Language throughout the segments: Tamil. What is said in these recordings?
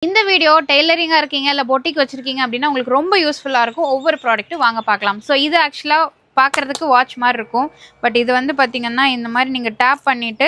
இந்த வீடியோ டெய்லரிங்கா இருக்கீங்க இல்ல பொட்டிக் வச்சிருக்கீங்க அப்படின்னா உங்களுக்கு ரொம்ப யூஸ்ஃபுல்லா இருக்கும். ஒவ்வொரு ப்ராடக்ட்டும் வாங்க பார்க்கலாம். ஸோ இது ஆக்சுவலா பார்க்கறதுக்கு வாட்ச் மாதிரி இருக்கும். பட் இது வந்து பார்த்தீங்கன்னா இந்த மாதிரி நீங்கள் டேப் பண்ணிட்டு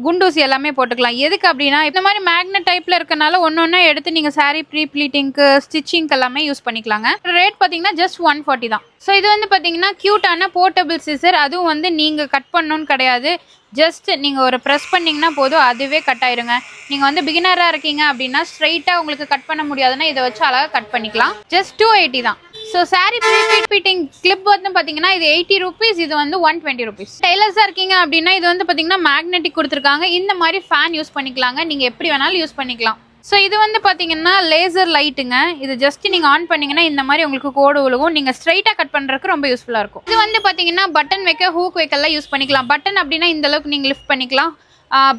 குண்டூசி எல்லாமே போட்டுக்கலாம். எதுக்கு அப்படின்னா இந்த மாதிரி மேக்னெட் டைப்ல இருக்கனால ஒன்னொன்னா எடுத்து நீங்கள் சாரீ ப்ரீ ப்ளீட்டிங்க்கு ஸ்டிச்சிங்க்கு எல்லாமே யூஸ் பண்ணிக்கலாங்க. ரேட் பார்த்தீங்கன்னா ஜஸ்ட் 140 தான். ஸோ இது வந்து பார்த்தீங்கன்னா க்யூட்டான போர்ட்டபிள் சிசர். அதுவும் வந்து நீங்கள் கட் பண்ணணும்னு கிடையாது. ஜஸ்ட் நீங்கள் ஒரு ப்ரெஸ் பண்ணிங்கன்னா போதும், அதுவே கட் ஆயிருங்க. நீங்கள் வந்து பிகினராக இருக்கீங்க அப்படின்னா ஸ்ட்ரைட்டாக உங்களுக்கு கட் பண்ண முடியாதுன்னா இதை வச்சு அழகாக கட் பண்ணிக்கலாம். ஜஸ்ட் 280 தான். ஸோ சாரீ ப்ரீஃபிட்டிங் கிளிப் வந்து பார்த்தீங்கன்னா இது 80 rupees, இது வந்து 120 rupees. டெய்லர்ஸாக இருக்கீங்க அப்படின்னா இது வந்து பார்த்தீங்கன்னா மேக்னெட்டிக் கொடுத்துருக்காங்க. இந்த மாதிரி ஃபேன் யூஸ் பண்ணிக்கலாங்க. நீங்கள் எப்படி வேணாலும் யூஸ் பண்ணிக்கலாம். ஸோ இது வந்து பார்த்தீங்கன்னா லேசர் லைட்டுங்க. இது ஜஸ்ட் நீங்கள் ஆன் பண்ணிங்கன்னா இந்த மாதிரி உங்களுக்கு கோடு விழுகும். நீங்கள் ஸ்ட்ரைட்டாக கட் பண்ணுறதுக்கு ரொம்ப யூஸ்ஃபுல்லாக இருக்கும். இது வந்து பார்த்தீங்கன்னா பட்டன் வைக்க ஹூக் வைக்கலாம் யூஸ் பண்ணிக்கலாம். பட்டன் அப்படின்னா இந்த அளவுக்கு நீங்கள் லிஃப்ட் பண்ணிக்கலாம்.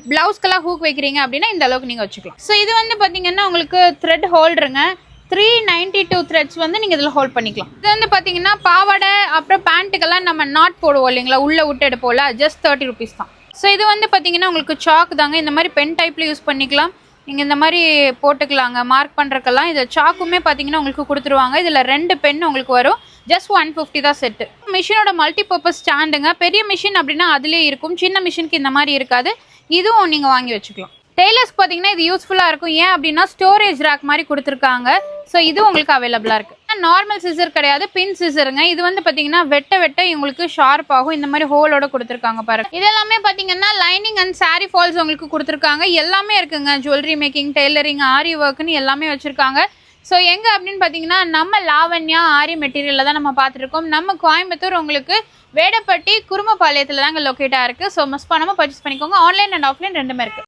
ப்ளவுஸ்க்கெல்லாம் ஹூக் வைக்கிறீங்க அப்படின்னா இந்த அளவுக்கு நீங்கள் வச்சுக்கலாம். ஸோ இது வந்து பார்த்தீங்கன்னா உங்களுக்கு த்ரெட் ஹோல்டருங்க. 392 த்ரெட்ஸ் வந்து நீங்கள் இதில் ஹோல்ட் பண்ணிக்கலாம். இது வந்து பார்த்தீங்கன்னா பாவாடை அப்புறம் பேண்ட்டுக்கெல்லாம் நம்ம நாட் போடுவோம் இல்லைங்களா, உள்ளே விட்டு எடுப்போம்ல, ஜஸ்ட் 30 rupees தான். ஸோ இது வந்து பார்த்தீங்கன்னா உங்களுக்கு சாக் தாங்க. இந்த மாதிரி பென் டைப்பில் யூஸ் பண்ணிக்கலாம். நீங்கள் இந்த மாதிரி போட்டுக்கலாங்க மார்க் பண்ணுறக்கெல்லாம். இது சாக்குமே பார்த்தீங்கன்னா உங்களுக்கு கொடுத்துருவாங்க. இதில் 2 பென் உங்களுக்கு வரும். ஜஸ்ட் 150 தான் செட்டு. மிஷினோட மல்டிபர்பஸ் ஸ்டாண்டுங்க. பெரிய மிஷின் அப்படின்னா அதுலேயே இருக்கும். சின்ன மிஷினுக்கு இந்த மாதிரி இருக்காது. இதுவும் நீங்கள் வாங்கி வச்சுக்கலாம். டெய்லர்ஸ்க்கு பார்த்தீங்கன்னா இது யூஸ்ஃபுல்லாக இருக்கும். ஏன் அப்படின்னா ஸ்டோரேஜ் ரேக் மாதிரி கொடுத்துருக்காங்க. ஸோ இது உங்களுக்கு அவைலபிளாக இருக்குது. நார்மல் சிசர் கிடையாது, பின் சிசருங்க. இது வந்து பார்த்தீங்கன்னா வெட்ட உங்களுக்கு ஷார்ப் ஆகும். இந்த மாதிரி ஹோலோட கொடுத்துருக்காங்க பாருங்க. இது எல்லாமே பார்த்தீங்கன்னா லைனிங் அண்ட் சாரீ ஃபால்ஸ் உங்களுக்கு கொடுத்துருக்காங்க. எல்லாமே இருக்குங்க. ஜுவல்லரி மேக்கிங், டெய்லரிங், ஆரி ஒர்க்குன்னு எல்லாமே வச்சுருக்காங்க. ஸோ எங்கே அப்படின்னு பார்த்தீங்கன்னா நம்ம லாவண்யா ஆரி மெட்டீரியலில் தான் நம்ம பார்த்துருக்கோம். நம்ம கோயம்புத்தூர் உங்களுக்கு வேடப்பட்டி குருமபாளையத்தில் தாங்க லொக்கேட்டாக இருக்குது. ஸோ மிஸ் பண்ணாமல் பர்ச்சேஸ் பண்ணிக்கோங்க. ஆன்லைன் அண்ட் ஆஃப்லைன் ரெண்டுமே இருக்குது.